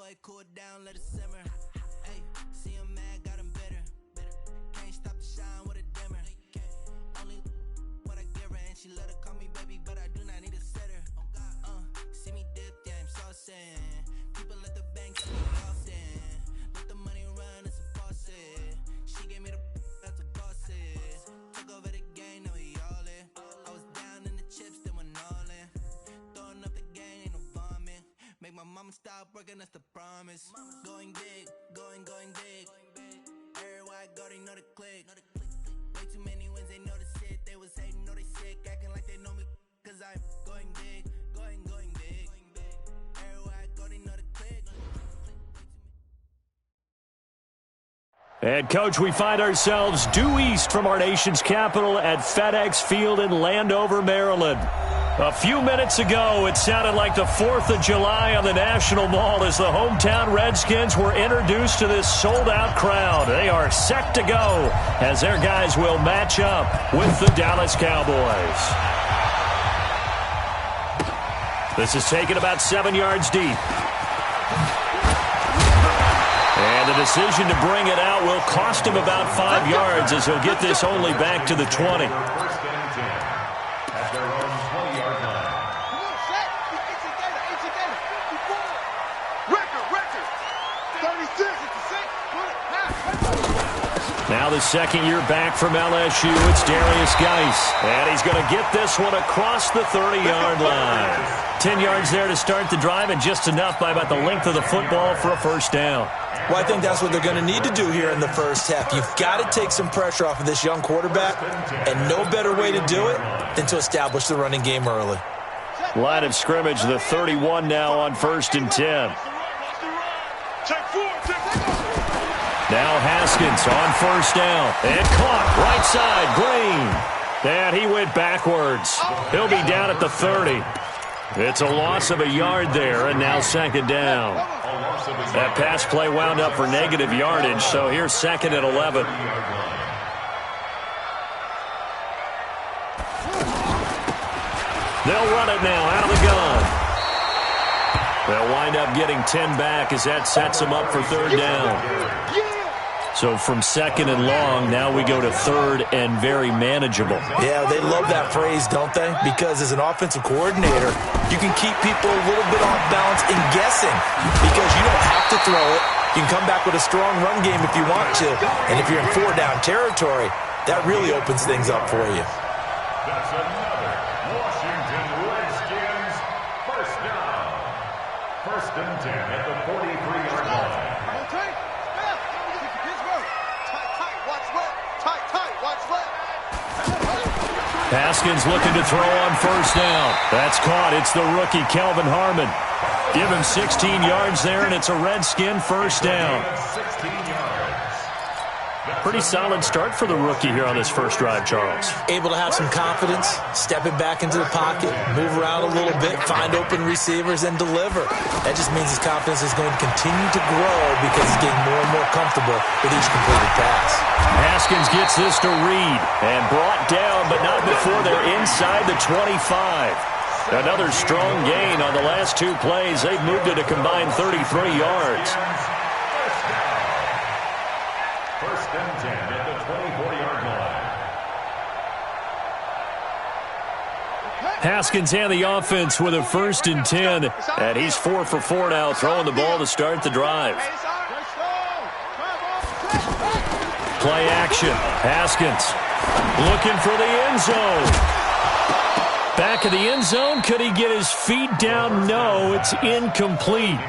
boy, cool it down, let it simmer. Hey, see him mad, got him bitter. Can't stop the shine with a dimmer. Only what I give her, and she let her call me baby, but I do not need a sitter. See me dip, yeah, I'm saucing. People at the bank see me often. Let the money run, it's a faucet. She gave me the that's a bosses. Took over the game, now we all in. I was down in the chips, then went all in. Throwing up the game, ain't no vomit. Make my mama stop working, that's the promise. Going big, going big. Everywhere I go, they know the click. Way too many wins, they know the shit. They was hating, know they sick, acting like they know me. Cause I'm going big, going big. Everywhere I go, they know the click. And, Coach, we find ourselves due east from our nation's capital at FedEx Field in Landover, Maryland. A few minutes ago, it sounded like the 4th of July on the National Mall as the hometown Redskins were introduced to this sold-out crowd. They are set to go as their guys will match up with the Dallas Cowboys. This is taken about 7 yards deep. And the decision to bring it out will cost him about 5 yards as he'll get this only back to the 20. Now the second year back from LSU, it's Darius Geis. And he's going to get this one across the 30-yard line. 10 yards there to start the drive, and just enough by about the length of the football for a first down. Well, I think that's what they're going to need to do here in the first half. You've got to take some pressure off of this young quarterback, and no better way to do it than to establish the running game early. Line of scrimmage, the 31 now on 1st and 10. Now Haskins on 1st down. And caught right side, Green. And he went backwards. He'll be down at the 30. It's a loss of a yard there, and now 2nd down. That pass play wound up for negative yardage, so here's 2nd and 11. They'll run it now out of the gun. They'll wind up getting 10 back as that sets them up for 3rd down. So from 2nd and long, now we go to 3rd and very manageable. Yeah, they love that phrase, don't they? Because as an offensive coordinator, you can keep people a little bit off balance and guessing because you don't have to throw it. You can come back with a strong run game if you want to. And if you're in 4-down territory, that really opens things up for you. That's another Washington Redskins first down. 1st and 10 at the 43-yard line. Haskins looking to throw on 1st down. That's caught. It's the rookie, Kelvin Harmon. Give him 16 yards there, and it's a Redskin 1st down. Pretty solid start for the rookie here on his first drive, Charles. Able to have some confidence, stepping back into the pocket, move around a little bit, find open receivers, and deliver. That just means his confidence is going to continue to grow because he's getting more and more comfortable with each completed pass. Haskins gets this to Reed and brought down, but not before they're inside the 25. Another strong gain on the last 2 plays. They've moved it a combined 33 yards. 1st and 10 at the 24-yard line. Haskins and the offense with a 1st and 10, and he's 4 for 4 now, throwing the ball to start the drive. Play action. Haskins looking for the end zone. Back of the end zone. Could he get his feet down? No, it's incomplete.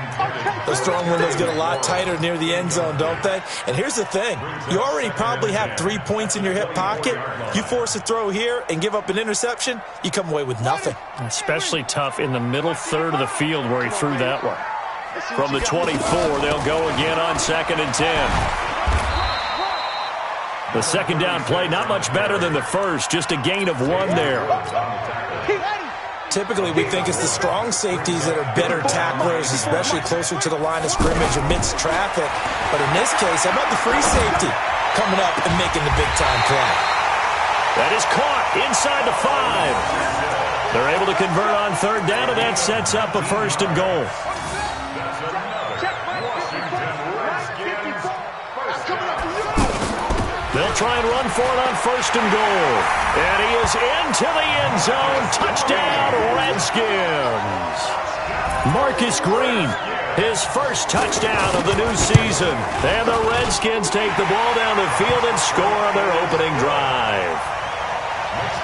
Those throwing windows get a lot tighter near the end zone, don't they? And here's the thing. You already probably have 3 points in your hip pocket. You force a throw here and give up an interception, you come away with nothing. Especially tough in the middle 3rd of the field where he threw that one. From the 24, they'll go again on 2nd and 10. The 2nd down play, not much better than the first, just a gain of 1 there. Typically, we think it's the strong safeties that are better tacklers, especially closer to the line of scrimmage amidst traffic. But in this case, how about the free safety coming up and making the big-time play? That is caught inside the 5. They're able to convert on 3rd down, and that sets up a 1st and goal. try and run for it on 1st and goal. And he is into the end zone. Touchdown, Redskins. Marcus Green, his first touchdown of the new season. And the Redskins take the ball down the field and score on their opening drive.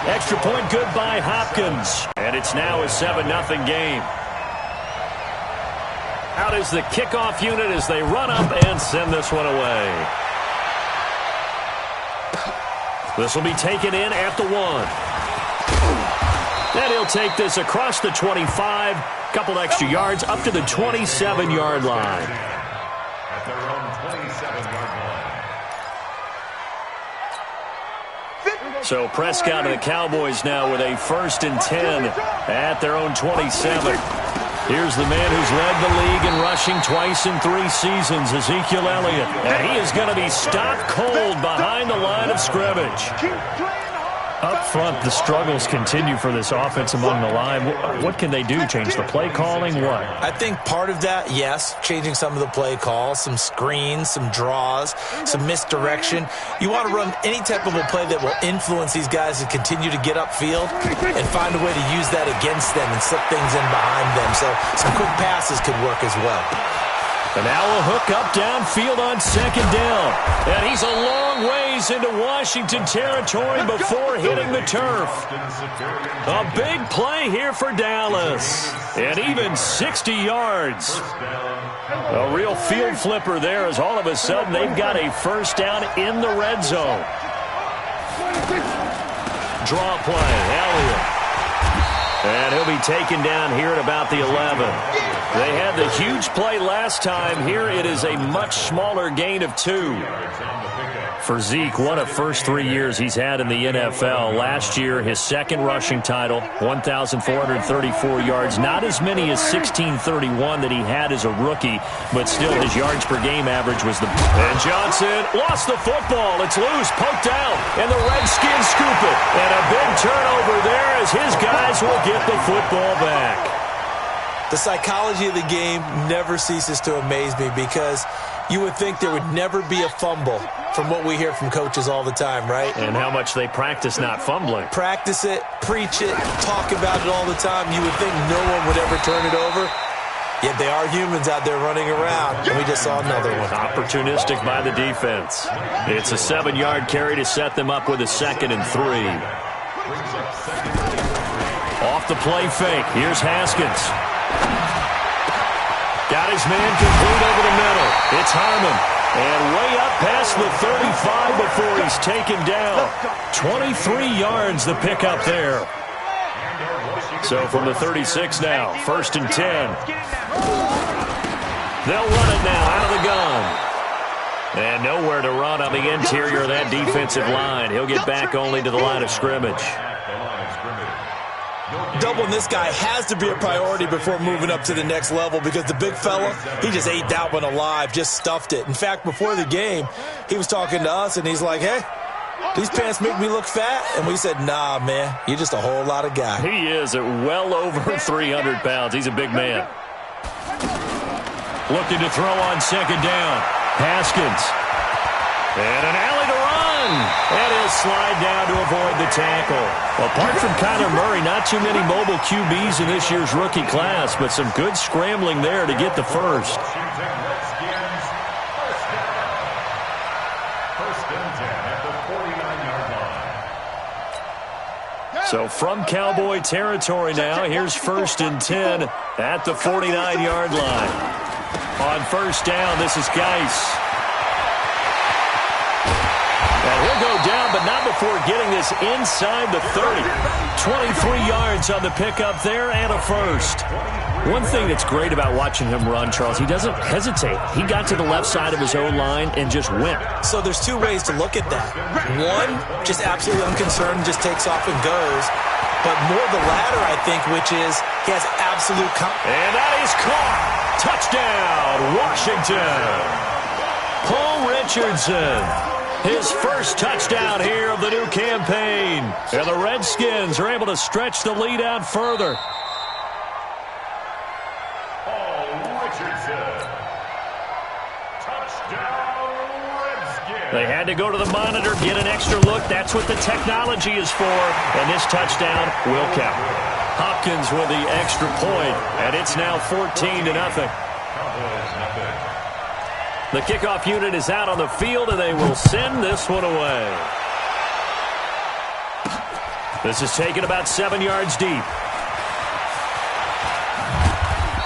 Extra point good by Hopkins. And it's now a 7-0 game. Out is the kickoff unit as they run up and send this one away. This will be taken in at the 1. And he'll take this across the 25. Couple extra yards up to the 27-yard line. At their own 27-yard line. So Prescott and the Cowboys now with a 1st and 10 at their own 27. Here's the man who's led the league in rushing twice in 3 seasons, Ezekiel Elliott. And he is going to be stopped cold behind the line of scrimmage. Up front, the struggles continue for this offense among the line. What can they do? Change the play calling? What? I think part of that, yes, changing some of the play calls, some screens, some draws, some misdirection. You want to run any type of a play that will influence these guys to continue to get upfield and find a way to use that against them and slip things in behind them. So some quick passes could work as well. And now a hook up downfield on 2nd down. And he's a long ways into Washington territory before hitting the turf. A big play here for Dallas. And even 60 yards. A real field flipper there as all of a sudden they've got a 1st down in the red zone. Draw play, Elliott. And he'll be taken down here at about the 11. They had the huge play last time. Here it is a much smaller gain of 2. For Zeke, what a first 3 years he's had in the NFL. Last year, his 2nd rushing title, 1,434 yards. Not as many as 1,631 that he had as a rookie, but still his yards per game average was the... And Johnson lost the football. It's loose, poked out, and the Redskins scoop it. And a big turnover there as his guys will get the football back. The psychology of the game never ceases to amaze me because you would think there would never be a fumble from what we hear from coaches all the time, right? And how much they practice not fumbling. Practice it, preach it, talk about it all the time. You would think no one would ever turn it over. Yet they are humans out there running around, and we just saw another one. Opportunistic by the defense. It's a 7-yard carry to set them up with a 2nd and 3. Off the play fake. Here's Haskins. Got his man complete over the middle. It's Harmon. And way up past the 35 before he's taken down. 23 yards the pickup there. So from the 36 now, 1st and 10. They'll run it now out of the gun. And nowhere to run on the interior of that defensive line. He'll get back only to the line of scrimmage. Doubling this guy has to be a priority before moving up to the next level because the big fella, he just ate that one alive, just stuffed it. In fact, before the game, he was talking to us, and he's like, hey, these pants make me look fat. And we said, nah, man, you're just a whole lot of guy. He is at well over 300 pounds. He's a big man. Looking to throw on 2nd down. Haskins. And an alley to run. And he'll slide down to avoid the tackle. Apart from Kyler Murray, not too many mobile QBs in this year's rookie class, but some good scrambling there to get the first. So from Cowboy territory now, here's 1st and 10 at the 49-yard line. On 1st down, this is Geis. And he'll go down, but not before getting this inside the 30. 23 yards on the pickup there and a first. One thing that's great about watching him run, Charles, he doesn't hesitate. He got to the left side of his own line and just went. So there's 2 ways to look at that. One, just absolutely unconcerned, just takes off and goes. But more the latter, I think, which is he has absolute confidence. And that is caught. Touchdown, Washington. Paul Richardson. His first touchdown here of the new campaign. And the Redskins are able to stretch the lead out further. Paul Richardson. Touchdown, Redskins. They had to go to the monitor, get an extra look. That's what the technology is for. And this touchdown will count. Hopkins with the extra point, and it's now 14-0. The kickoff unit is out on the field, and they will send this one away. This is taken about 7 yards deep.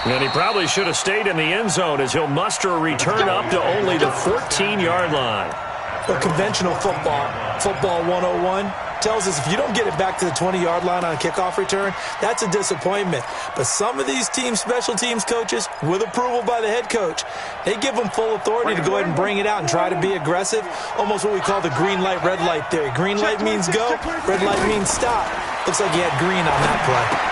And he probably should have stayed in the end zone as he'll muster a return up to only the 14-yard line. Well, conventional football 101, tells us if you don't get it back to the 20-yard line on a kickoff return, that's a disappointment. But some of these special teams coaches, with approval by the head coach, they give them full authority to go ahead and bring it out and try to be aggressive, almost what we call the green light, red light theory. Green light means go, red light means stop. Looks like he had green on that play.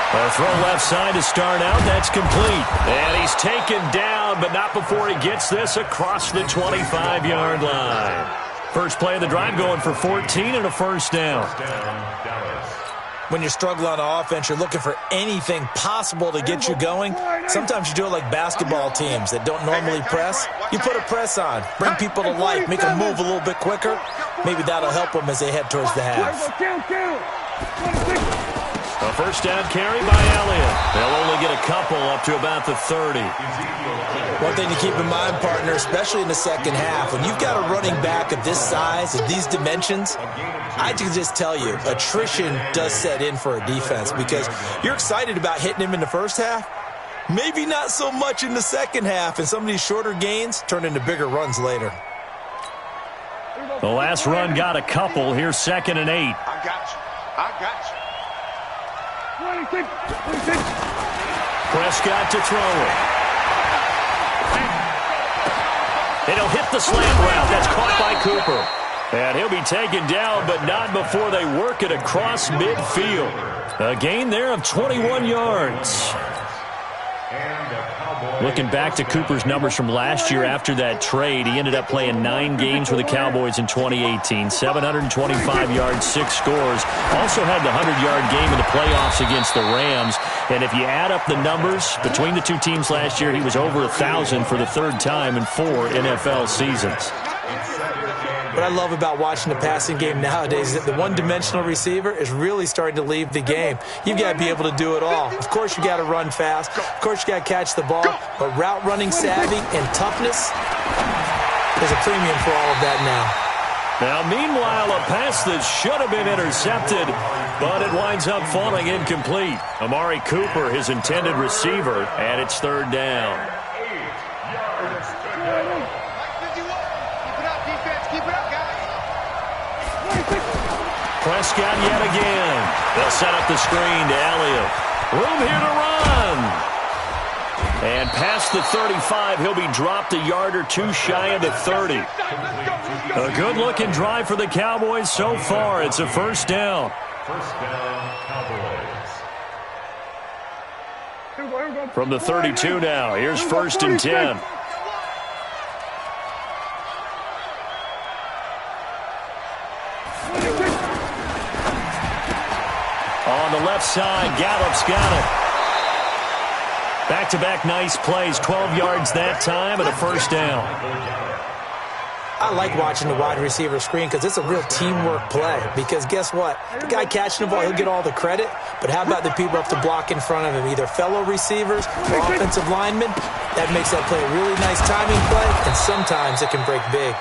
A throw left side to start out. That's complete. And he's taken down, but not before he gets this across the 25-yard line. First play of the drive going for 14 and a first down. When you're struggling on offense, you're looking for anything possible to get you going. Sometimes you do it like basketball teams that don't normally press. You put a press on, bring people to life, make them move a little bit quicker. Maybe that'll help them as they head towards the half. A first down carry by Elliott. They'll only get a couple up to about the 30. One thing to keep in mind, partner, especially in the second half, when you've got a running back of this size, of these dimensions, I can just tell you, attrition does set in for a defense because you're excited about hitting him in the first half. Maybe not so much in the second half, and some of these shorter gains turn into bigger runs later. The last run got a couple. Here's 2nd and 8. I got you. Prescott to throw it. It'll hit the slant route. That's caught by Cooper. And he'll be taken down, but not before they work it across midfield. A gain there of 21 yards. Looking back to Cooper's numbers from last year after that trade, he ended up playing 9 games with the Cowboys in 2018. 725 yards, 6 scores. Also had the 100-yard game in the playoffs against the Rams. And if you add up the numbers between the two teams last year, he was over 1,000 for the 3rd time in 4 NFL seasons. What I love about watching the passing game nowadays is that the one-dimensional receiver is really starting to leave the game. You've got to be able to do it all. Of course, you got to run fast. Of course, you got to catch the ball. But route running savvy and toughness, there's a premium for all of that now. Now, meanwhile, a pass that should have been intercepted, but it winds up falling incomplete. Amari Cooper, his intended receiver, and it's 3rd down. Prescott yet again. They'll set up the screen to Elliott. Room here to run. And past the 35, he'll be dropped a yard or two shy of the 30. A good-looking drive for the Cowboys so far. It's a first down. First down, Cowboys. From the 32 now, here's 1st and 10. On the left side, Gallup's got it. Back-to-back nice plays, 12 yards that time and a first down. I like watching the wide receiver screen because it's a real teamwork play. Because guess what? The guy catching the ball, he'll get all the credit. But how about the people up the block in front of him? Either fellow receivers or offensive linemen. That makes that play a really nice timing play, and sometimes it can break big.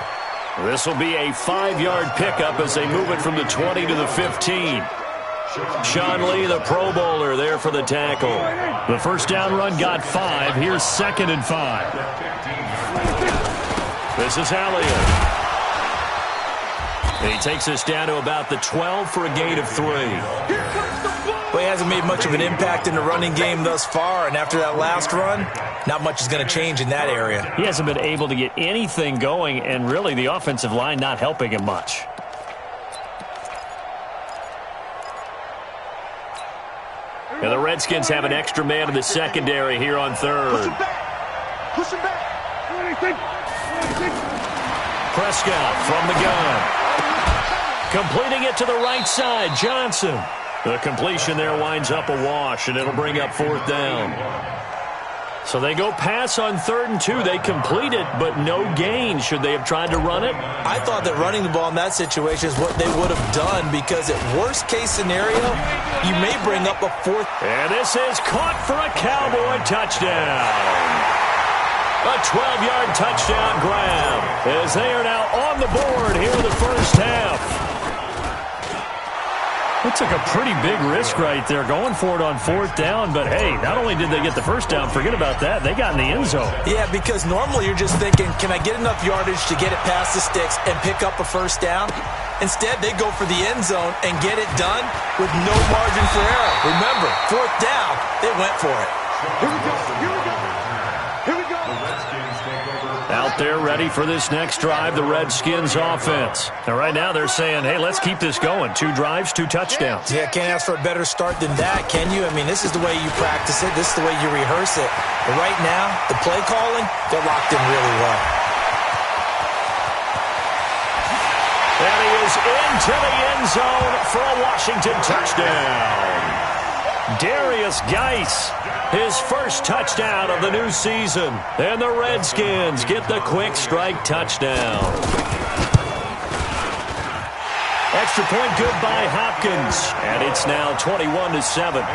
This will be a 5-yard pickup as they move it from the 20 to the 15. Sean Lee, the Pro Bowler, there for the tackle. The first down run got 5. Here's 2nd and 5. This is Elliott. And he takes us down to about the 12 for a gain of 3. Well, he hasn't made much of an impact in the running game thus far, and after that last run, not much is going to change in that area. He hasn't been able to get anything going, and really the offensive line not helping him much. And the Redskins have an extra man in the secondary here on 3rd. Push him back. Prescott from the gun. Completing it to the right side, Johnson. The completion there winds up a wash, and it'll bring up 4th down. So they go pass on 3rd and 2. They complete it, but no gain. Should they have tried to run it? I thought that running the ball in that situation is what they would have done because at worst case scenario, you may bring up a 4th. And this is caught for a Cowboy touchdown. A 12-yard touchdown grab as they are now on the board here in the first half. That took a pretty big risk right there, going for it on 4th down. But, hey, not only did they get the first down, forget about that, they got in the end zone. Yeah, because normally you're just thinking, can I get enough yardage to get it past the sticks and pick up a first down? Instead, they go for the end zone and get it done with no margin for error. Remember, 4th down, they went for it. Here we go. Here we go. Here we go. Out there ready for this next drive, the Redskins offense. And right now they're saying, hey, let's keep this going. 2 drives, 2 touchdowns. Yeah, can't ask for a better start than that, can you? I mean, this is the way you practice it. This is the way you rehearse it. But right now, the play calling, they're locked in really well. And he is into the end zone for a Washington touchdown. Darius Geis, his first touchdown of the new season. And the Redskins get the quick strike touchdown. Extra point good by Hopkins. And it's now 21-7.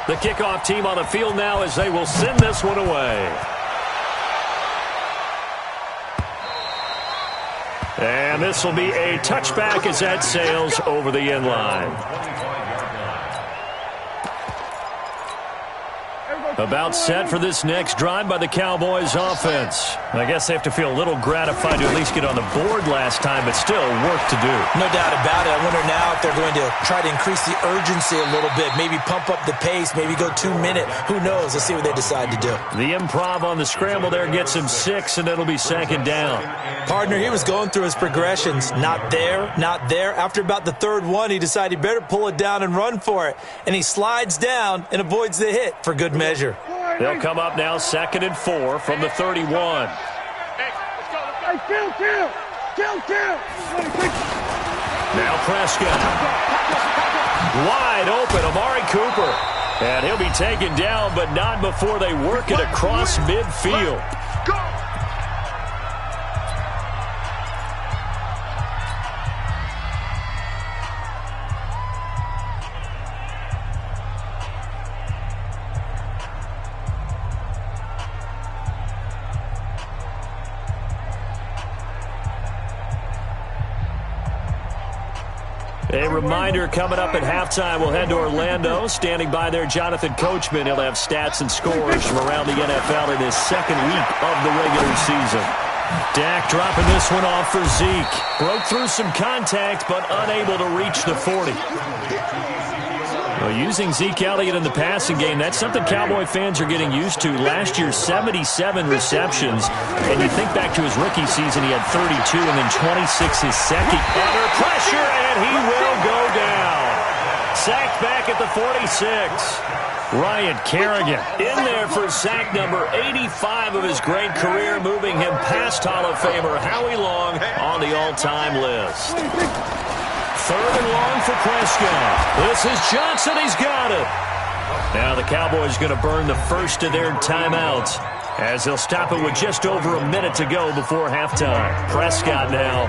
The kickoff team on the field now as they will send this one away. And this will be a touchback as that sails over the end line. About set for this next drive by the Cowboys offense. I guess they have to feel a little gratified to at least get on the board last time, but still work to do. No doubt about it. I wonder now if they're going to try to increase the urgency a little bit, maybe pump up the pace, maybe go 2-minute. Who knows? Let's see what they decide to do. The improv on the scramble there gets him 6, and it'll be 2nd down. Partner, he was going through his progressions. Not there, not there. After about the 3rd one, he decided he better pull it down and run for it. And he slides down and avoids the hit for good measure. They'll come up now 2nd and 4 from the 31. Hey, kill. Now Prescott. Wide open, Amari Cooper. And he'll be taken down, but not before they work it across midfield. A reminder coming up at halftime, we'll head to Orlando. Standing by there, Jonathan Coachman. He'll have stats and scores from around the NFL in his 2nd week of the regular season. Dak dropping this one off for Zeke. Broke through some contact, but unable to reach the 40. Well, using Zeke Elliott in the passing game, that's something Cowboy fans are getting used to. Last year, 77 receptions. And you think back to his rookie season, he had 32 and then 26 his second. Under pressure, and he will go down. Sacked back at the 46. Ryan Kerrigan in there for sack number 85 of his great career, moving him past Hall of Famer Howie Long on the all-time list. 3rd and long for Prescott. This is Johnson. He's got it. Now the Cowboys going to burn the first of their timeouts as they'll stop it with just over a minute to go before halftime. Prescott now.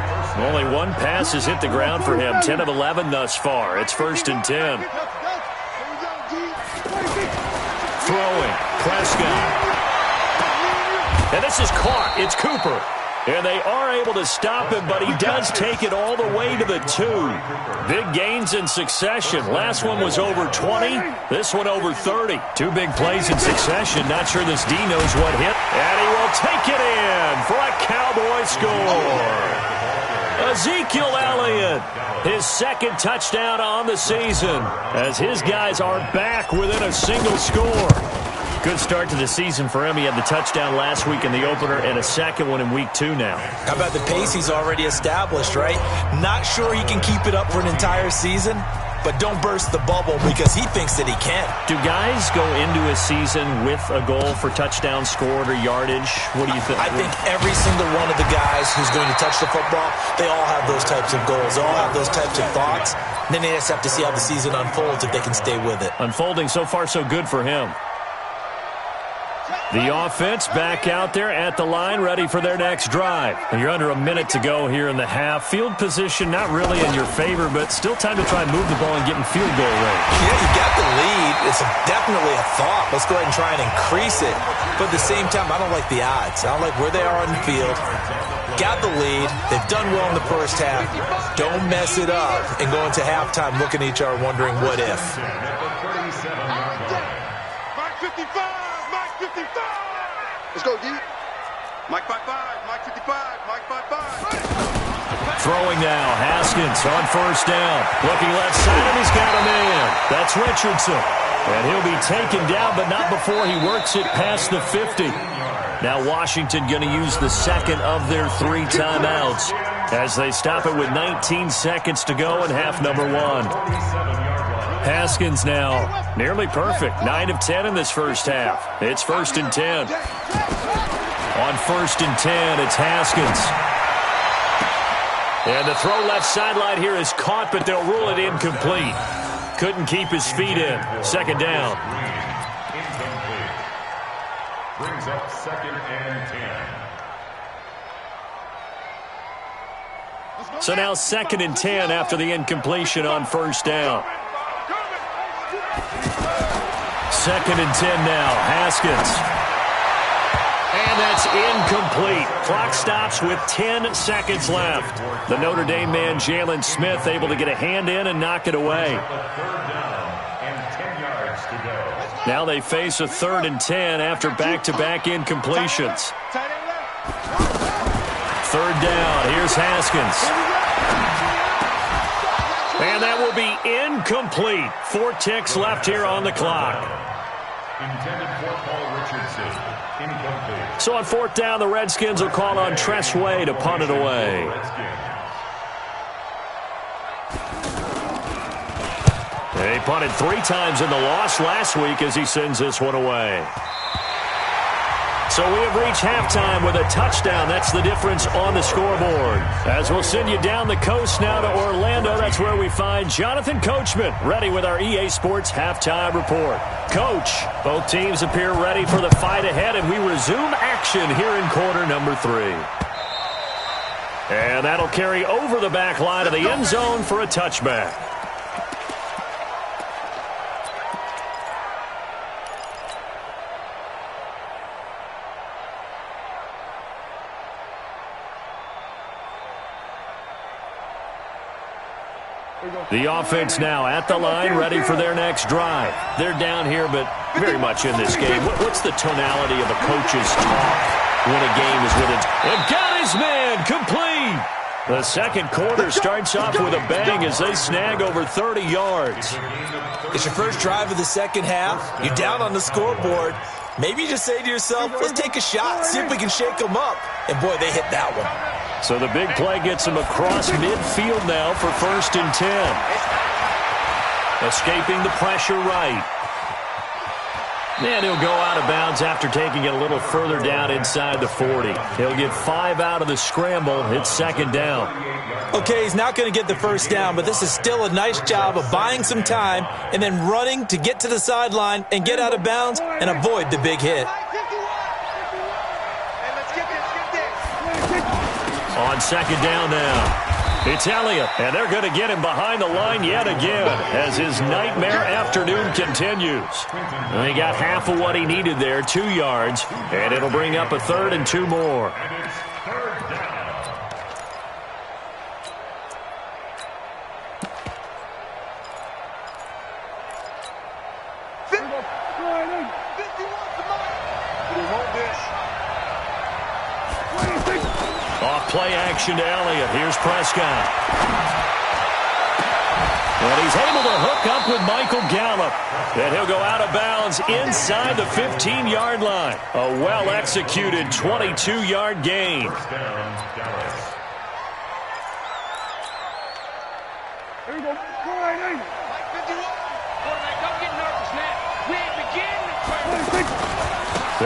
Only one pass has hit the ground for him. 10 of 11 thus far. It's 1st and 10. Throwing. Prescott. And this is caught. It's Cooper. And they are able to stop him, but he does take it all the way to the 2. Big gains in succession. Last one was over 20. This one over 30. 2 big plays in succession. Not sure this D knows what hit. And he will take it in for a Cowboy score. Ezekiel Elliott, his 2nd touchdown on the season, as his guys are back within a single score. Good start to the season for him. He had the touchdown last week in the opener and a 2nd one in week 2 now. How about the pace he's already established, right? Not sure he can keep it up for an entire season, but don't burst the bubble because he thinks that he can. Do guys go into a season with a goal for touchdown scored or yardage? What do you think? I think every single one of the guys who's going to touch the football, they all have those types of goals. They all have those types of thoughts. And then they just have to see how the season unfolds if they can stay with it. Unfolding so far so good for him. The offense back out there at the line, ready for their next drive. And you're under a minute to go here in the half. Field position not really in your favor, but still time to try and move the ball and get in field goal range. Yeah, you got the lead. It's definitely a thought. Let's go ahead and try and increase it. But at the same time, I don't like the odds. I don't like where they are on the field. Got the lead. They've done well in the first half. Don't mess it up and go into halftime looking at each other wondering what if. Mike 55! Mike 55! Let's go, D. Mike 55, Mike 55, Mike 55. Throwing now, Haskins on first down. Looking left side, and he's got a man. That's Richardson. And he'll be taken down, but not before he works it past the 50. Now Washington going to use the second of their 3 timeouts as they stop it with 19 seconds to go in half number 1. Haskins now nearly perfect. 9 of 10 in this first half. It's 1st and 10. On 1st and 10, it's Haskins. And the throw left sideline here is caught, but they'll rule it incomplete. Couldn't keep his feet in. 2nd down. Incomplete. Brings up 2nd and 10. So now 2nd and 10 after the incompletion on 1st down. 2nd and 10 now. Haskins. And that's incomplete. Clock stops with 10 seconds left. The Notre Dame man, Jalen Smith, able to get a hand in and knock it away. 3rd down and 10 yards to go. Now they face a 3rd and 10 after back-to-back incompletions. 3rd down. Here's Haskins. And that will be incomplete. 4 ticks left here on the clock. Intended for Paul Richardson. Incomplete. So on 4th down, the Redskins will call on Tress Way to punt it away. They punted 3 times in the loss last week as he sends this one away. So we have reached halftime with a touchdown. That's the difference on the scoreboard. As we'll send you down the coast now to Orlando, that's where we find Jonathan Coachman, ready with our EA Sports Halftime Report. Coach, both teams appear ready for the fight ahead, and we resume action here in quarter number 3. And that'll carry over the back line of the end zone for a touchback. The offense now at the line, ready for their next drive. They're down here, but very much in this game. What's the tonality of a coach's talk when a game is within? And got his man complete. The second quarter starts off with a bang as they snag over 30 yards. It's your first drive of the second half. You're down on the scoreboard. Maybe you just say to yourself, let's take a shot, see if we can shake them up. And, boy, they hit that one. So the big play gets him across midfield now for 1st and 10. Escaping the pressure right. And he'll go out of bounds after taking it a little further down inside the 40. He'll get 5 out of the scramble. It's 2nd down. Okay, he's not going to get the first down, but this is still a nice job of buying some time and then running to get to the sideline and get out of bounds and avoid the big hit. On 2nd down now. It's Elliott, and they're going to get him behind the line yet again as his nightmare afternoon continues. And he got half of what he needed there, 2 yards, and it'll bring up a 3rd and 2 more. And it's 3rd down. Off play action to Elliott. Here's Prescott. And he's able to hook up with Michael Gallup. And he'll go out of bounds inside the 15-yard line. A well-executed 22-yard gain. First down, Dallas. Here we go. Go right in.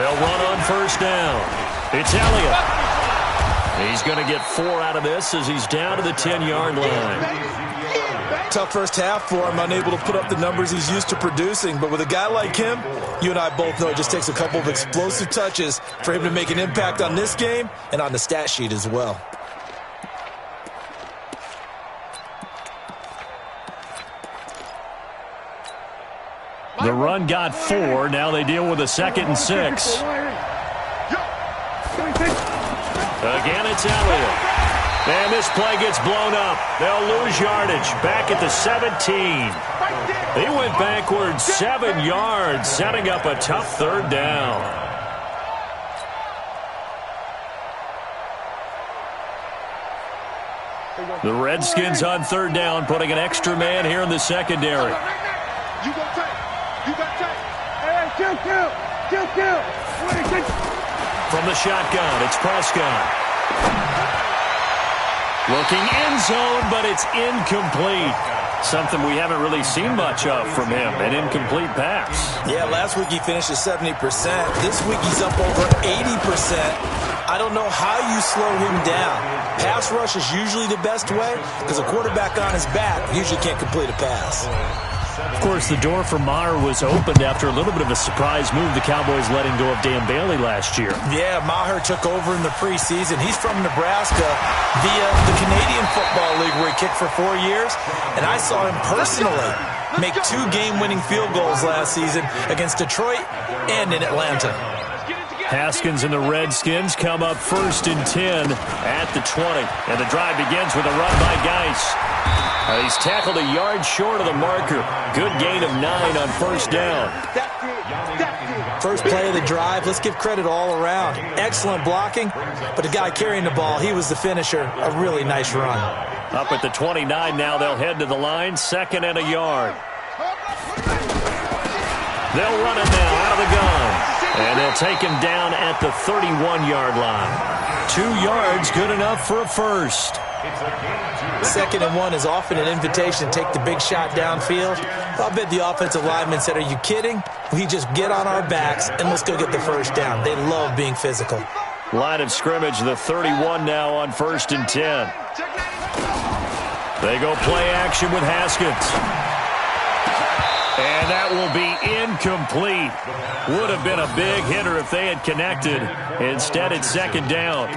They'll run on first down. It's Elliott. He's going to get 4 out of this as he's down to the 10-yard line. Tough first half for him, unable to put up the numbers he's used to producing. But with a guy like him, you and I both know it just takes a couple of explosive touches for him to make an impact on this game and on the stat sheet as well. The run got 4. Now they deal with a 2nd and 6. Again, it's Elliott. And this play gets blown up. They'll lose yardage. Back at the 17. He went backwards 7 yards, setting up a tough 3rd down. The Redskins on 3rd down, putting an extra man here in the secondary. You got tape. You got tape. Hey, kill. From the shotgun, it's Prescott. Looking end zone, but it's incomplete. Something we haven't really seen much of from him, an incomplete pass. Yeah, last week he finished at 70%. This week he's up over 80%. I don't know how you slow him down. Pass rush is usually the best way because a quarterback on his back usually can't complete a pass. Of course, the door for Maher was opened after a little bit of a surprise move. The Cowboys letting go of Dan Bailey last year. Yeah, Maher took over in the preseason. He's from Nebraska via the Canadian Football League where he kicked for 4 years. And I saw him personally make 2 game-winning field goals last season against Detroit and in Atlanta. Haskins and the Redskins come up 1st and 10 at the 20. And the drive begins with a run by Geis. He's tackled a yard short of the marker. Good gain of 9 on 1st down. First play of the drive, let's give credit all around. Excellent blocking, but the guy carrying the ball, he was the finisher. A really nice run. Up at the 29 now, they'll head to the line. 2nd and a yard. They'll run it now out of the gun. And they'll take him down at the 31-yard line. 2 yards, good enough for a first. 2nd and 1 is often an invitation to take the big shot downfield. I bet the offensive lineman said, are you kidding? We just get on our backs and let's go get the first down. They love being physical. Line of scrimmage, the 31 now on 1st and 10. They go play action with Haskins. And that will be incomplete. Would have been a big hitter if they had connected. Instead, it's 2nd down.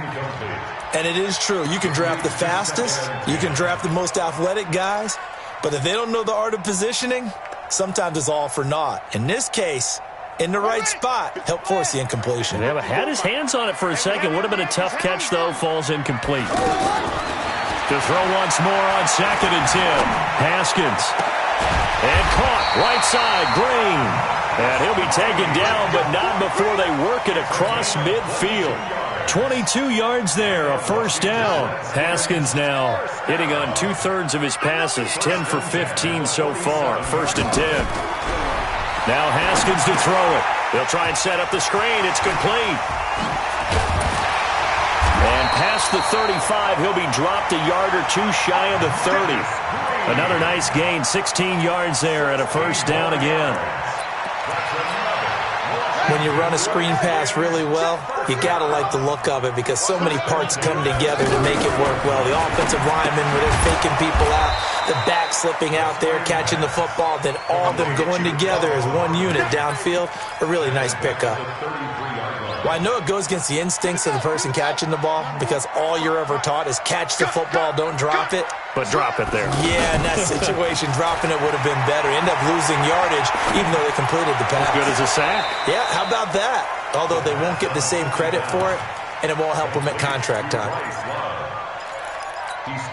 And it is true. You can draft the fastest. You can draft the most athletic guys. But if they don't know the art of positioning, sometimes it's all for naught. In this case, in the right spot, help force the incompletion. Yeah, but had his hands on it for a second. Would have been a tough catch, though. Falls incomplete. To throw once more on 2nd and 10. Haskins. And caught. Right side. Green. And he'll be taken down, but not before they work it across midfield. 22 yards there, a 1st down. Haskins now hitting on 2/3 of his passes, 10 for 15 so far. 1st and 10. Now Haskins to throw it. They'll try and set up the screen. It's complete. And past the 35, he'll be dropped a yard or 2 shy of the 30. Another nice gain, 16 yards there and a 1st down again. When you run a screen pass really well, you got to like the look of it because so many parts come together to make it work well. The offensive linemen, where they're faking people out, the back slipping out there, catching the football, then all of them going together as one unit downfield. A really nice pickup. Well, I know it goes against the instincts of the person catching the ball because all you're ever taught is catch the football, don't drop it. But drop it there. Yeah, in that situation, dropping it would have been better. End up losing yardage, even though they completed the pass. As good as a sack. Yeah, how about that? Although they won't get the same credit for it, and it won't help them at contract time.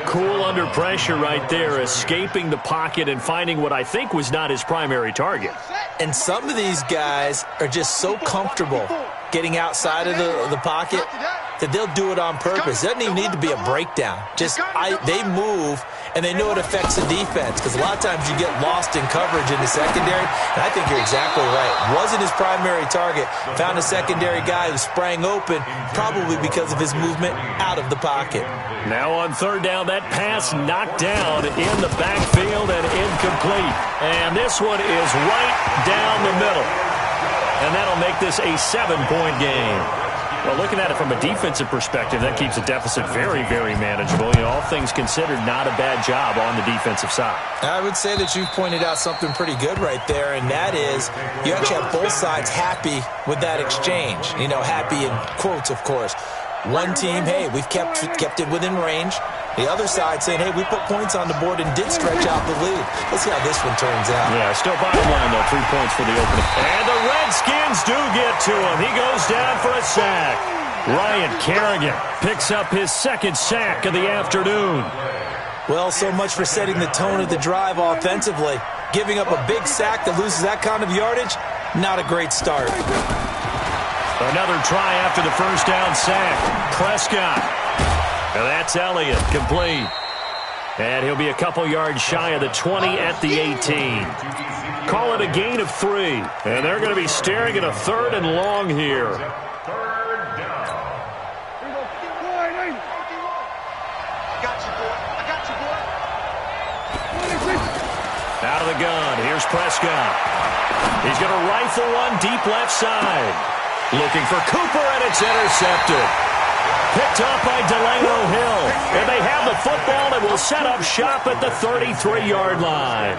Cool under pressure right there, escaping the pocket and finding what I think was not his primary target. And some of these guys are just so comfortable getting outside of the pocket that they'll do it on purpose. It doesn't even need to be a breakdown. They move, and they know it affects the defense because a lot of times you get lost in coverage in the secondary, and I think you're exactly right. Wasn't his primary target. Found a secondary guy who sprang open, probably because of his movement out of the pocket. Now on 3rd down, that pass knocked down in the backfield and incomplete. And this one is right down the middle. and that'll make this a 7-point game. Well, looking at it from a defensive perspective, that keeps the deficit very, very manageable. You know, all things considered, not a bad job on the defensive side. I would say that you've pointed out something pretty good right there, and that is you actually have both sides happy with that exchange. You know, happy in quotes, of course. One team, hey, we've kept it within range. The other side saying, hey, we put points on the board and did stretch out the lead. Let's see how this one turns out. Yeah, still bottom line, though, 3 points for the opening. And the Redskins do get to him. He goes down for a sack. Ryan Kerrigan picks up his second sack of the afternoon. Well, so much for setting the tone of the drive offensively. Giving up a big sack that loses that kind of yardage, not a great start. Another try after the first down sack. Prescott. And that's Elliott, complete. And he'll be a couple yards shy of the 20 at the 18. Call it a gain of 3. And they're going to be staring at a 3rd and long here. Out of the gun, here's Prescott. He's going to rifle one deep left side. Looking for Cooper, and it's intercepted. Picked up by Delano Hill. And they have the football and will set up shop at the 33-yard line.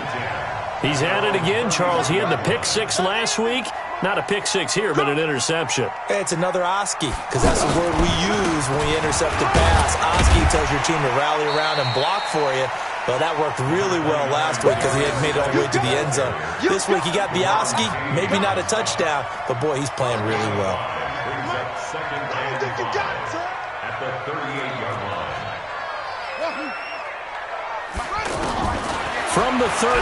He's at it again, Charles. He had the pick 6 last week. Not a pick 6 here, but an interception. Hey, it's another Oski, because that's the word we use when we intercept a pass. Oski tells your team to rally around and block for you. Well, that worked really well last week because he had made it all the way to the end zone. This week he got the Oski, maybe not a touchdown, but boy, he's playing really well. At the 38-yard line. From the 38,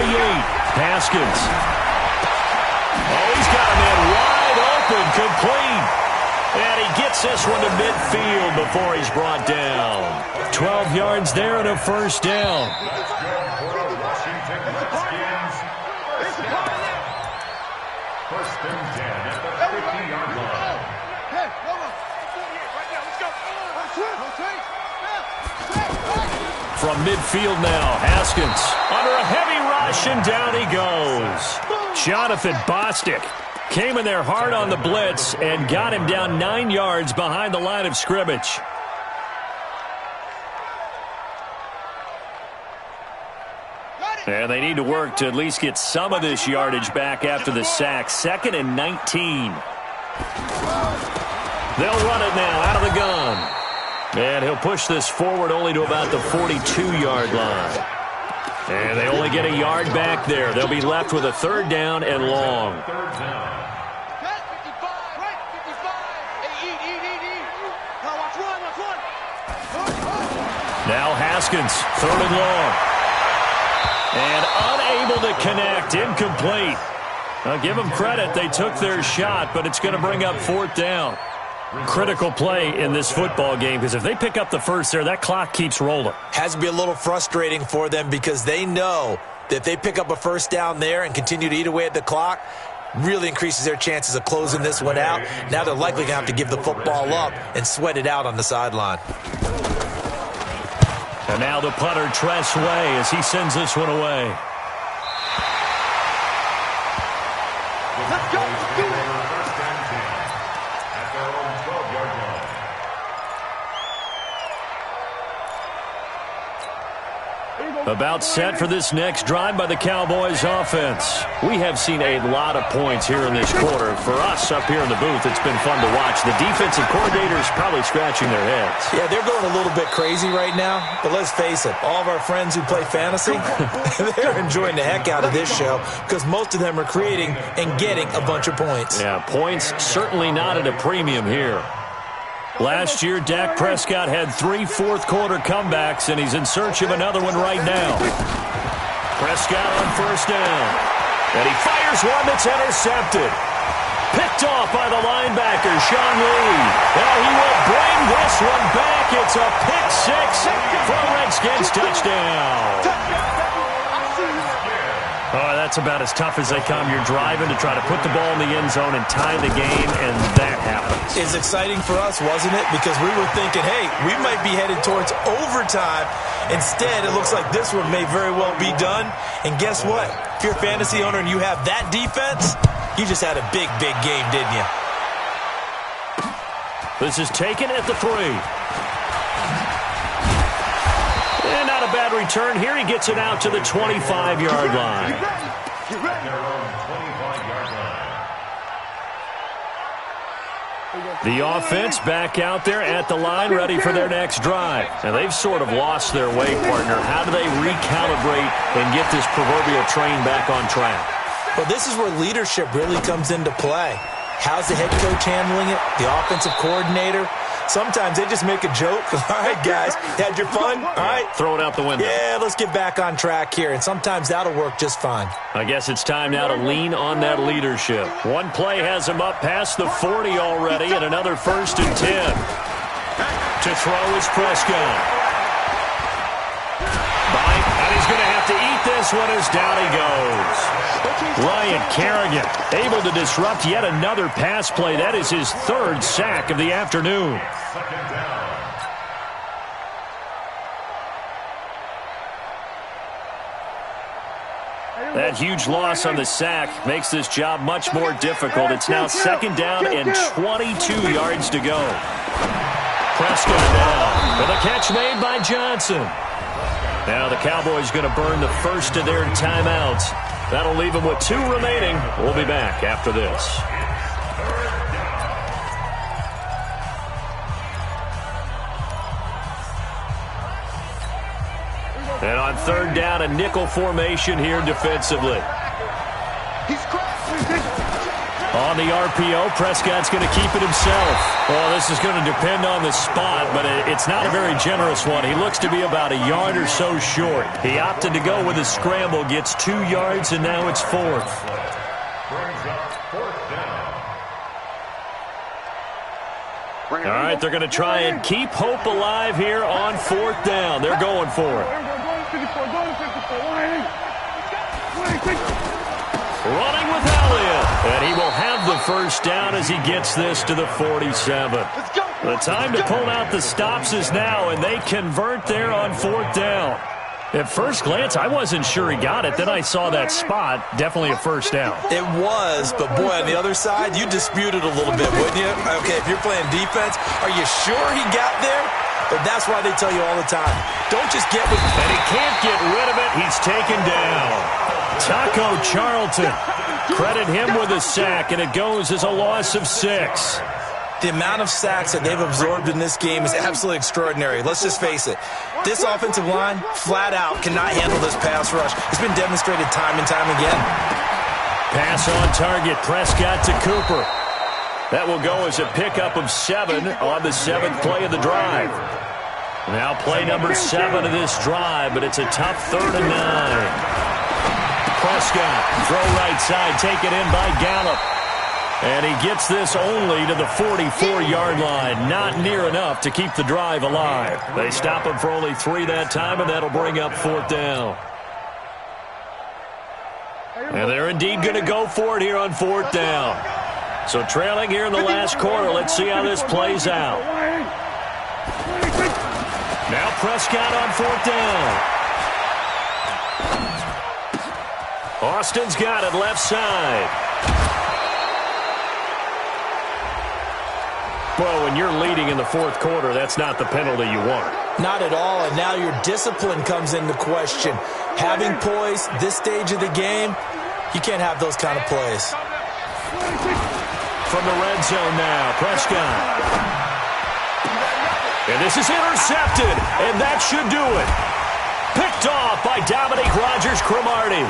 Haskins. Oh, he's got a man wide open, complete. And he gets this one to midfield before he's brought down. 12 yards there and a first down. Washington Redskins. First and 10 at the 50-yard line. From midfield now, Haskins under a heavy rush, and down he goes. Jonathan Bostic came in there hard on the blitz and got him down 9 yards behind the line of scrimmage. And they need to work to at least get some of this yardage back after the sack. 2nd and 19. They'll run it now out of the gun. And he'll push this forward only to about the 42-yard line. And they only get a yard back there. They'll be left with a 3rd down and long. Now Haskins, 3rd and long. And unable to connect, incomplete. I'll give them credit. They took their shot, but it's going to bring up 4th down. Critical play in this football game, because if they pick up the first there, that clock keeps rolling. Has to be a little frustrating for them because they know that if they pick up a first down there and continue to eat away at the clock, really increases their chances of closing this one out. Now they're likely going to have to give the football up and sweat it out on the sideline. And now the punter, Tress Way, as he sends this one away. Let's go. Let's do it. First and 10 at their own 12-yard line. About set for this next drive by the Cowboys offense. We have seen a lot of points here in this quarter. For us up here in the booth, it's been fun to watch. The defensive coordinators probably scratching their heads. Yeah, they're going a little bit crazy right now. But let's face it, all of our friends who play fantasy, they're enjoying the heck out of this show because most of them are creating and getting a bunch of points. Yeah, points certainly not at a premium here. Last year, Dak Prescott had 3 fourth-quarter comebacks, and he's in search of another one right now. Prescott on first down. And he fires one that's intercepted. Picked off by the linebacker, Sean Lee. Well, he will bring this one back. It's a pick six for a Redskins touchdown. Oh, that's about as tough as they come. You're driving to try to put the ball in the end zone and tie the game, and that happens. It's exciting for us, wasn't it? Because we were thinking, hey, we might be headed towards overtime. Instead, it looks like this one may very well be done. And guess what? If you're a fantasy owner and you have that defense, you just had a big, big game, didn't you? This is taken at the 3. And not a bad return here. He gets it out to the 25-yard line. The offense back out there at the line, ready for their next drive. And they've sort of lost their way, partner. How do they recalibrate and get this proverbial train back on track? Well, this is where leadership really comes into play. How's the head coach handling it? The offensive coordinator? Sometimes they just make a joke. All right, guys, had your fun? All right. Throw it out the window. Yeah, let's get back on track here. And sometimes that'll work just fine. I guess it's time now to lean on that leadership. One play has him up past the 40 already, and another 1st and 10. To throw is Prescott. And he's going to have to eat this one as down he goes. Ryan Kerrigan able to disrupt yet another pass play. That is his 3rd sack of the afternoon. That huge loss on the sack makes this job much more difficult. It's now 2nd down and 22 yards to go. Prescott down with a catch made by Johnson. Now the Cowboys going to burn the first of their timeouts. That'll leave them with 2 remaining. We'll be back after this. And on 3rd down, a nickel formation here defensively. On the RPO, Prescott's going to keep it himself. Well, this is going to depend on the spot, but it's not a very generous one. He looks to be about a yard or so short. He opted to go with a scramble, gets 2 yards, and now it's 4th. All right, they're going to try and keep hope alive here on 4th down. They're going for it. Running with Elliott, and he will have the 1st down as he gets this to the 47. The time to pull out the stops is now, and they convert there on 4th down. At first glance, I wasn't sure he got it. Then I saw that spot. Definitely a 1st down. It was, but boy, on the other side, you dispute it a little bit, wouldn't you? Okay, if you're playing defense, are you sure he got there? But that's why they tell you all the time, don't just get with... And he can't get rid of it. He's taken down. Taco Charlton. Credit him with a sack, and it goes as a loss of 6. The amount of sacks that they've absorbed in this game is absolutely extraordinary. Let's just face it. This offensive line, flat out, cannot handle this pass rush. It's been demonstrated time and time again. Pass on target. Prescott to Cooper. That will go as a pickup of 7 on the 7th play of the drive. Now play number 7 of this drive, but it's a tough 3rd and 9. Prescott, throw right side, taken in by Gallup. And he gets this only to the 44-yard line. Not near enough to keep the drive alive. They stop him for only 3 that time, and that'll bring up 4th down. And they're indeed going to go for it here on 4th down. So trailing here in the last quarter, let's see how this plays out. Now Prescott on 4th down. Austin's got it left side. Well, when you're leading in the 4th quarter, that's not the penalty you want. Not at all, and now your discipline comes into question. Having poise this stage of the game, you can't have those kind of plays. From the red zone now, Prescott. And this is intercepted, and that should do it. Picked off by Dominique Rodgers-Cromartie.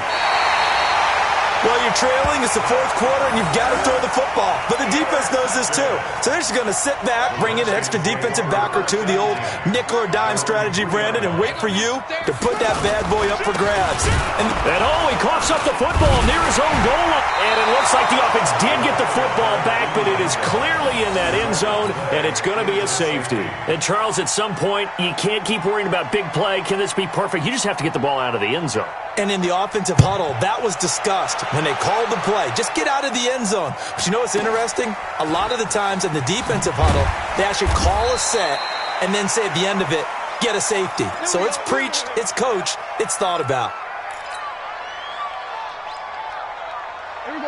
Well, you're trailing. It's the 4th quarter, and you've got to throw the football. But the defense knows this, too. So they're just going to sit back, bring in an extra defensive back or 2, the old nickel or dime strategy, Brandon, and wait for you to put that bad boy up for grabs. And he coughs up the football near his own goal line. And it looks like the offense did get the football back, but it is is clearly in that end zone, and it's going to be a safety. And, Charles, at some point, you can't keep worrying about big play. Can this be perfect? You just have to get the ball out of the end zone. And in the offensive huddle, that was discussed when they called the play. Just get out of the end zone. But you know what's interesting? A lot of the times in the defensive huddle, they actually call a set and then say at the end of it, get a safety. So it's preached, it's coached, it's thought about.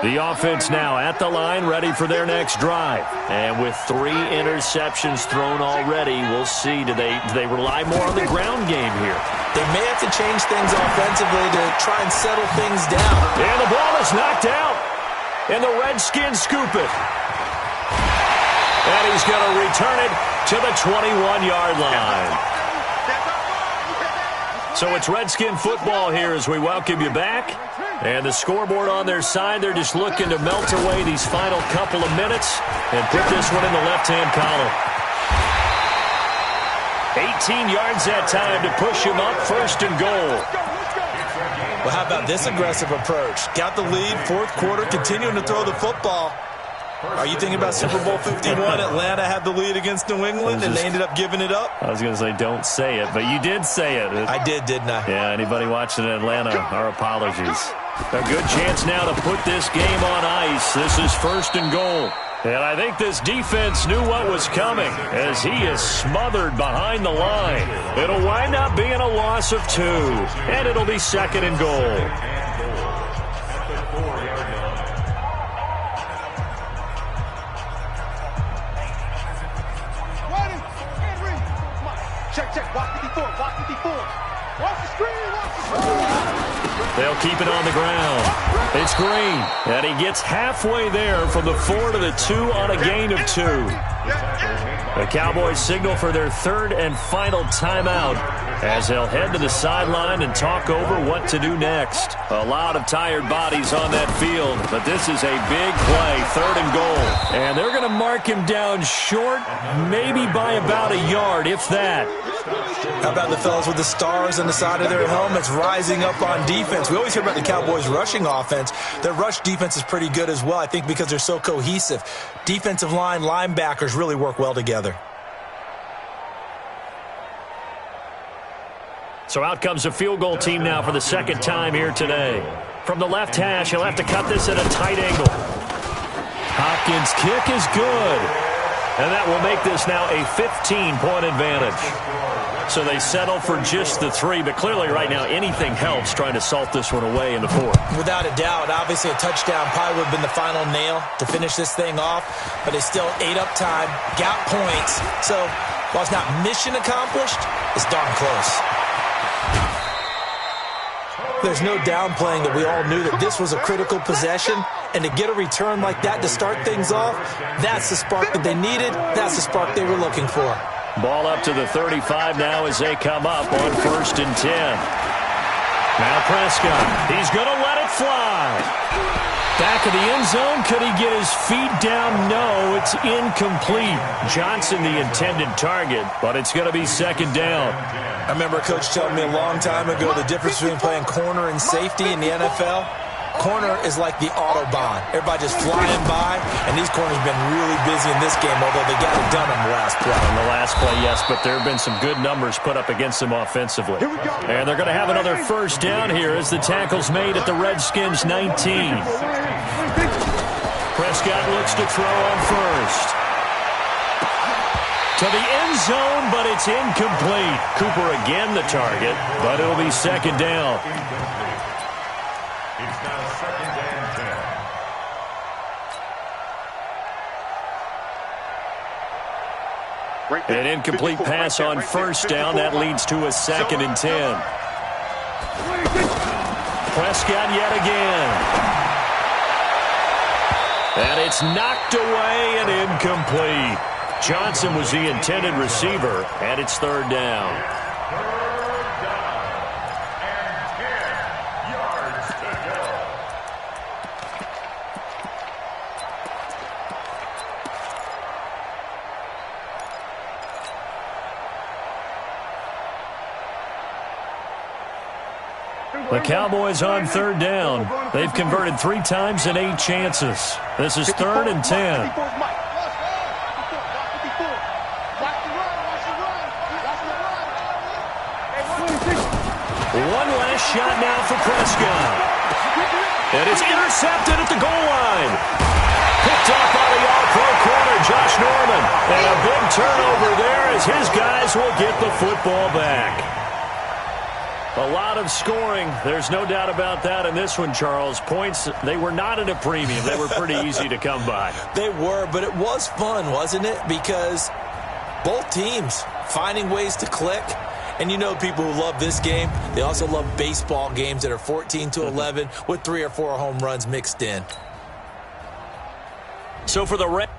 The offense now at the line, ready for their next drive. And with 3 interceptions thrown already, we'll see. Do they rely more on the ground game here? They may have to change things offensively to try and settle things down. And the ball is knocked out. And the Redskins scoop it. And he's going to return it to the 21-yard line. So it's Redskin football here as we welcome you back. And the scoreboard on their side, they're just looking to melt away these final couple of minutes and put this one in the left-hand column. 18 yards that time to push him up, 1st and goal. Well, how about this aggressive approach? Got the lead, 4th quarter, continuing to throw the football. Are you thinking about Super Bowl 51? Atlanta had the lead against New England, and they ended up giving it up? I was going to say don't say it, but you did say it. I did, didn't I? Yeah, anybody watching in Atlanta, our apologies. A good chance now to put this game on ice. This is 1st and goal. And I think this defense knew what was coming as he is smothered behind the line. It'll wind up being a loss of 2, and it'll be 2nd and goal. Check, watch 54, watch 54. Watch the screen, watch the screen. They'll keep it on the ground. It's Green, and he gets halfway there from the 4 to the 2 on a gain of 2. The Cowboys signal for their 3rd and final timeout as they'll head to the sideline and talk over what to do next. A lot of tired bodies on that field, but this is a big play, 3rd and goal. And they're going to mark him down short, maybe by about a yard, if that. How about the fellas with the stars on the side of their helmets rising up on defense? We always hear about the Cowboys' rushing offense. Their rush defense is pretty good as well, I think, because they're so cohesive. Defensive line, linebackers really work well together. So out comes a field goal team now for the 2nd time here today. From the left hash, he'll have to cut this at a tight angle. Hopkins' kick is good. And that will make this now a 15-point advantage. So they settle for just the 3, but clearly right now anything helps trying to salt this one away in the 4th. Without a doubt, obviously a touchdown probably would have been the final nail to finish this thing off, but they still ate up time, got points. So while it's not mission accomplished, it's darn close. There's no downplaying that we all knew that this was a critical possession, and to get a return like that to start things off, that's the spark that they needed, that's the spark they were looking for. Ball up to the 35 now as they come up on 1st and 10. Now Prescott, he's going to let it fly. Back of the end zone, could he get his feet down? No, it's incomplete. Johnson the intended target, but it's going to be 2nd down. I remember a coach telling me a long time ago the difference between playing corner and safety in the NFL. Corner is like the Autobahn. Everybody just flying by, and these corners have been really busy in this game, although they got it done on the last play. On the last play, yes, but there have been some good numbers put up against them offensively. And they're going to have another 1st down here as the tackle's made at the Redskins 19. Prescott looks to throw on 1st. To the end zone, but it's incomplete. Cooper again the target, but it'll be 2nd down. It's now 2nd and 10. An incomplete pass on 1st down. That leads to a 2nd and 10. Prescott yet again. And it's knocked away and incomplete. Johnson was the intended receiver, and it's 3rd down. 3rd down and 10 yards to go. The Cowboys on 3rd down. They've converted 3 times in 8 chances. This is 3rd and 10. shot now for Prescott. And it's intercepted at the goal line. Picked up by the all-pro corner, Josh Norman. And a big turnover there as his guys will get the football back. A lot of scoring. There's no doubt about that in this one, Charles. Points, they were not at a premium. They were pretty easy to come by. They were, but it was fun, wasn't it? Because both teams finding ways to click. And you know people who love this game, they also love baseball games that are 14-11 with 3 or 4 home runs mixed in. So for the Reds,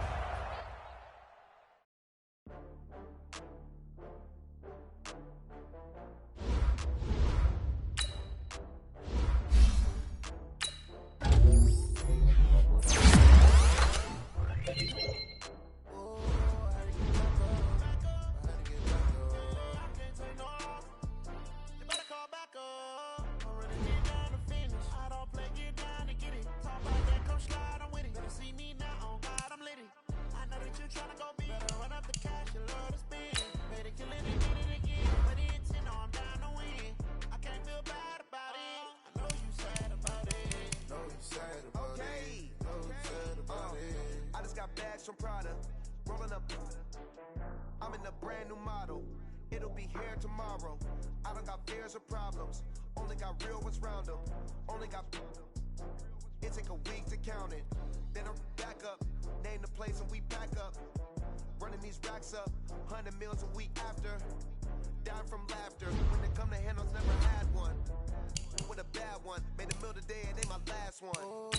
From Prada, rolling up. I'm in a brand new model. It'll be here tomorrow. I don't got fears or problems. Only got real ones round them. Only got. It take a week to count it. Then I'm back up. Name the place and we back up. Running these racks up. 100 meals a week after. Dying from laughter. When it come to handles, never had one. With a bad one. Made a meal today, it ain't my last one.